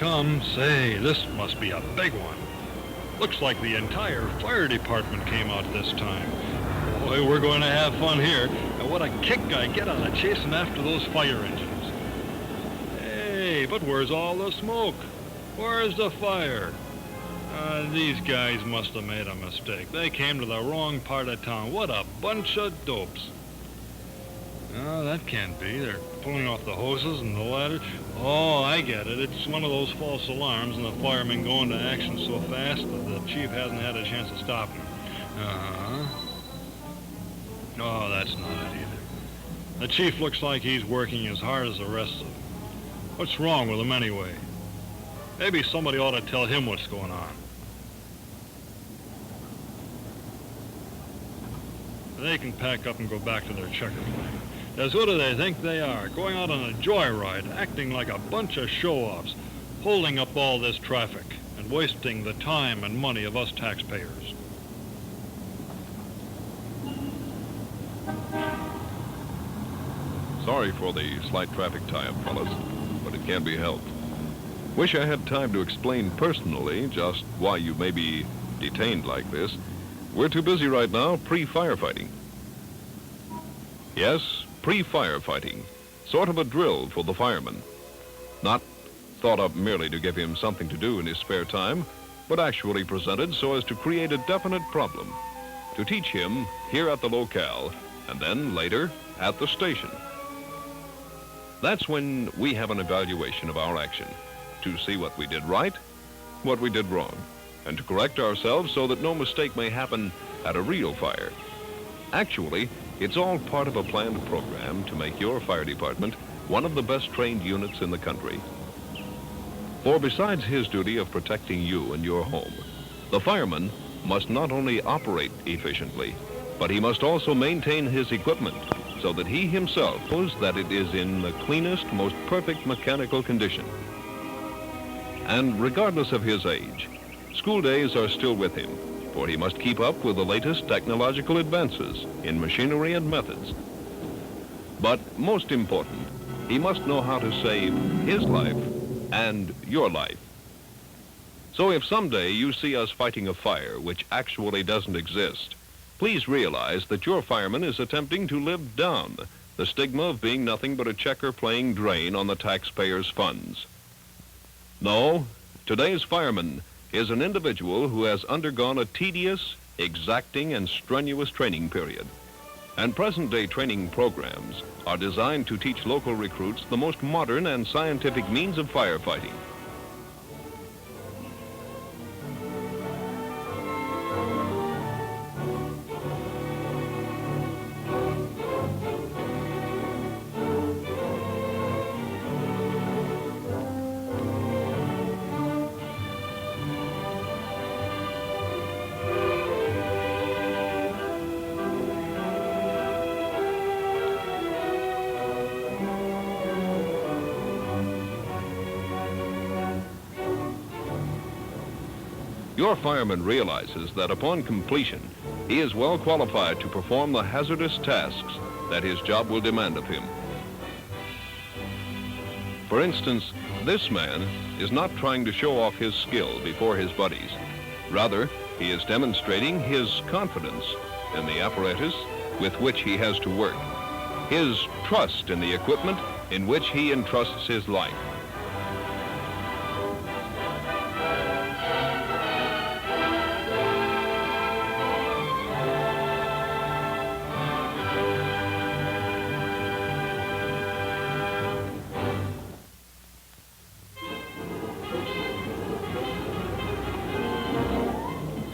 come. Say, this must be a big one. Looks like the entire fire department came out this time. Boy, we're going to have fun here. And what a kick I get out of chasing after those fire engines. Hey, but where's all the smoke? Where's the fire? These guys must have made a mistake. They came to the wrong part of town. What a bunch of dopes. No, that can't be. They're pulling off the hoses and the ladders. Oh, I get it. It's one of those false alarms, and the firemen go into action so fast that the chief hasn't had a chance to stop them. Oh, that's not it either. The chief looks like he's working as hard as the rest of them. What's wrong with him anyway? Maybe somebody ought to tell him what's going on. They can pack up and go back to their checker plane. As who do they think they are, going out on a joyride, acting like a bunch of show-offs, holding up all this traffic and wasting the time and money of us taxpayers. Sorry for the slight traffic tie-up, fellas, but it can't be helped. Wish I had time to explain personally just why you may be detained like this. We're too busy right now pre-firefighting. Yes, pre-firefighting. Sort of a drill for the fireman. Not thought up merely to give him something to do in his spare time, but actually presented so as to create a definite problem. To teach him here at the locale, and then later at the station. That's when we have an evaluation of our action, to see what we did right, what we did wrong, and to correct ourselves so that no mistake may happen at a real fire. Actually, it's all part of a planned program to make your fire department one of the best trained units in the country. For besides his duty of protecting you and your home, the fireman must not only operate efficiently, but he must also maintain his equipment so that he himself knows that it is in the cleanest, most perfect mechanical condition. And regardless of his age, school days are still with him, for he must keep up with the latest technological advances in machinery and methods. But most important, he must know how to save his life and your life. So if someday you see us fighting a fire which actually doesn't exist, please realize that your fireman is attempting to live down the stigma of being nothing but a checker-playing drain on the taxpayers' funds. No, today's fireman is an individual who has undergone a tedious, exacting, and strenuous training period. And present-day training programs are designed to teach local recruits the most modern and scientific means of firefighting. Your fireman realizes that upon completion, he is well qualified to perform the hazardous tasks that his job will demand of him. For instance, this man is not trying to show off his skill before his buddies. Rather, he is demonstrating his confidence in the apparatus with which he has to work, his trust in the equipment in which he entrusts his life.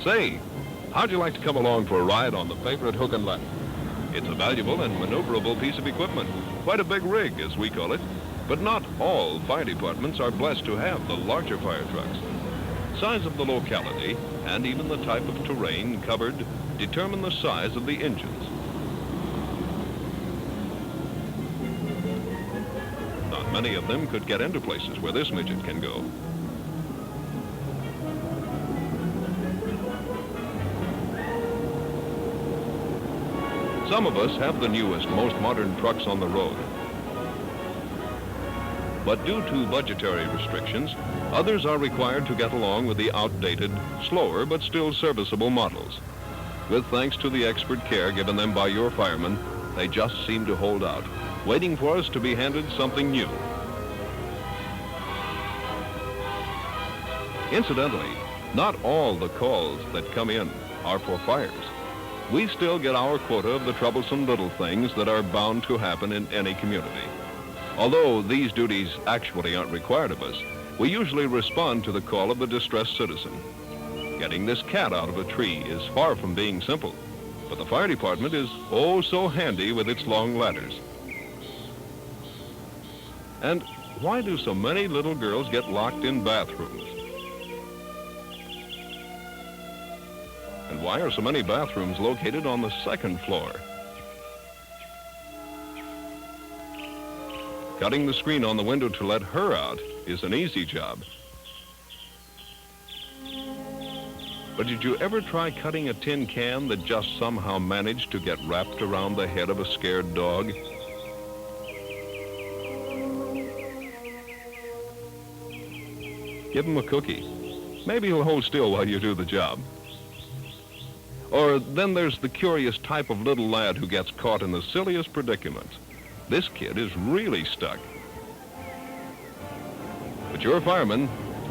Say, how'd you like to come along for a ride on the favorite hook and ladder? It's a valuable and maneuverable piece of equipment, quite a big rig, as we call it. But not all fire departments are blessed to have the larger fire trucks. Size of the locality and even the type of terrain covered determine the size of the engines. Not many of them could get into places where this midget can go. Some of us have the newest, most modern trucks on the road. But due to budgetary restrictions, others are required to get along with the outdated, slower, but still serviceable models. With thanks to the expert care given them by your firemen, they just seem to hold out, waiting for us to be handed something new. Incidentally, not all the calls that come in are for fires. We still get our quota of the troublesome little things that are bound to happen in any community. Although these duties actually aren't required of us, we usually respond to the call of a distressed citizen. Getting this cat out of a tree is far from being simple, but the fire department is oh so handy with its long ladders. And why do so many little girls get locked in bathrooms? And why are so many bathrooms located on the second floor? Cutting the screen on the window to let her out is an easy job. But did you ever try cutting a tin can that just somehow managed to get wrapped around the head of a scared dog? Give him a cookie. Maybe he'll hold still while you do the job. Or then there's the curious type of little lad who gets caught in the silliest predicaments. This kid is really stuck. But your firemen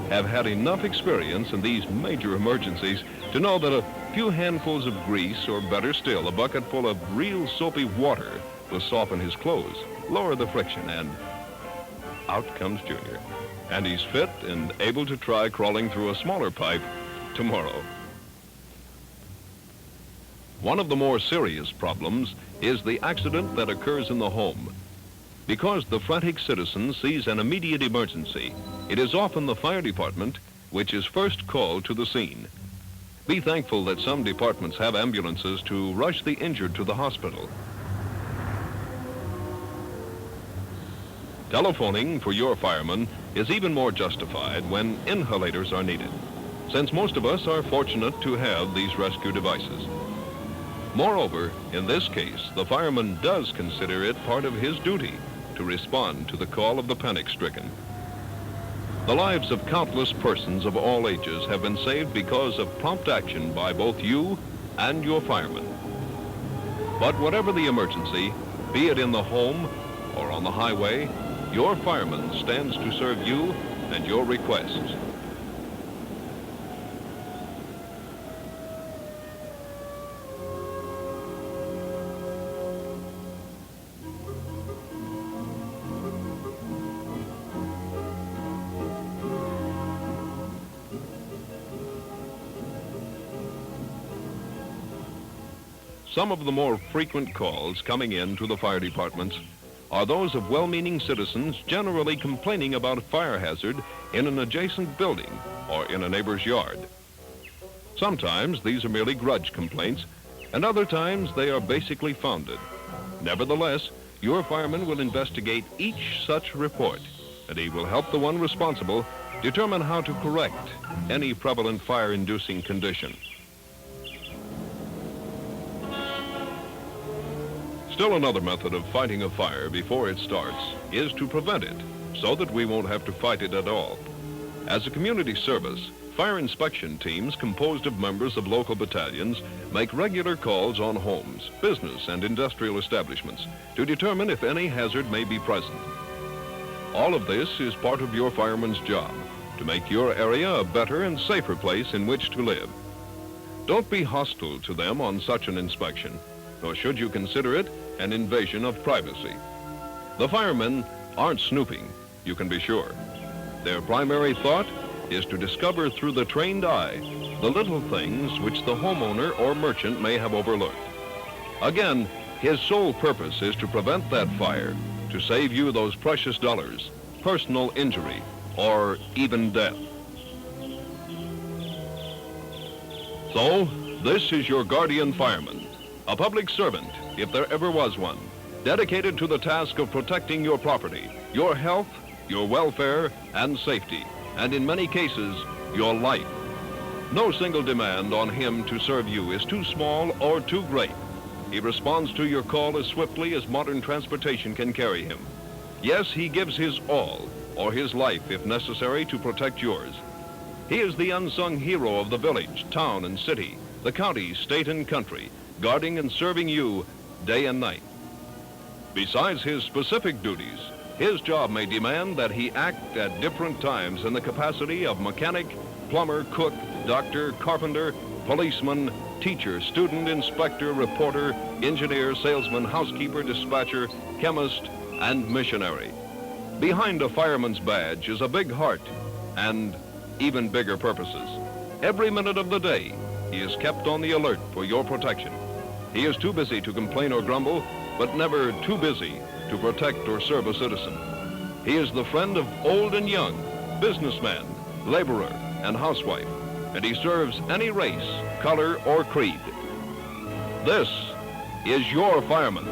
have had enough experience in these major emergencies to know that a few handfuls of grease, or better still, a bucket full of real soapy water will soften his clothes, lower the friction, and out comes Junior. And he's fit and able to try crawling through a smaller pipe tomorrow. One of the more serious problems is the accident that occurs in the home. Because the frantic citizen sees an immediate emergency, it is often the fire department which is first called to the scene. Be thankful that some departments have ambulances to rush the injured to the hospital. Telephoning for your firemen is even more justified when inhalators are needed, since most of us are fortunate to have these rescue devices. Moreover, in this case, the fireman does consider it part of his duty to respond to the call of the panic-stricken. The lives of countless persons of all ages have been saved because of prompt action by both you and your firemen. But whatever the emergency, be it in the home or on the highway, your fireman stands to serve you and your requests. Some of the more frequent calls coming in to the fire departments are those of well-meaning citizens generally complaining about a fire hazard in an adjacent building or in a neighbor's yard. Sometimes these are merely grudge complaints, and other times they are basically founded. Nevertheless, your fireman will investigate each such report, and he will help the one responsible determine how to correct any prevalent fire-inducing condition. Still another method of fighting a fire before it starts is to prevent it, so that we won't have to fight it at all. As a community service, fire inspection teams composed of members of local battalions make regular calls on homes, business, and industrial establishments to determine if any hazard may be present. All of this is part of your fireman's job, to make your area a better and safer place in which to live. Don't be hostile to them on such an inspection, nor should you consider it an invasion of privacy. The firemen aren't snooping, you can be sure. Their primary thought is to discover through the trained eye the little things which the homeowner or merchant may have overlooked. Again, his sole purpose is to prevent that fire, to save you those precious dollars, personal injury, or even death. So, this is your guardian fireman, a public servant, if there ever was one, dedicated to the task of protecting your property, your health, your welfare, and safety, and in many cases, your life. No single demand on him to serve you is too small or too great. He responds to your call as swiftly as modern transportation can carry him. Yes, he gives his all, or his life if necessary to protect yours. He is the unsung hero of the village, town, and city, the county, state, and country, guarding and serving you day and night. Besides his specific duties, his job may demand that he act at different times in the capacity of mechanic, plumber, cook, doctor, carpenter, policeman, teacher, student, inspector, reporter, engineer, salesman, housekeeper, dispatcher, chemist, and missionary. Behind a fireman's badge is a big heart and even bigger purposes. Every minute of the day, he is kept on the alert for your protection. He is too busy to complain or grumble, but never too busy to protect or serve a citizen. He is the friend of old and young, businessman, laborer, and housewife, and he serves any race, color, or creed. This is your fireman.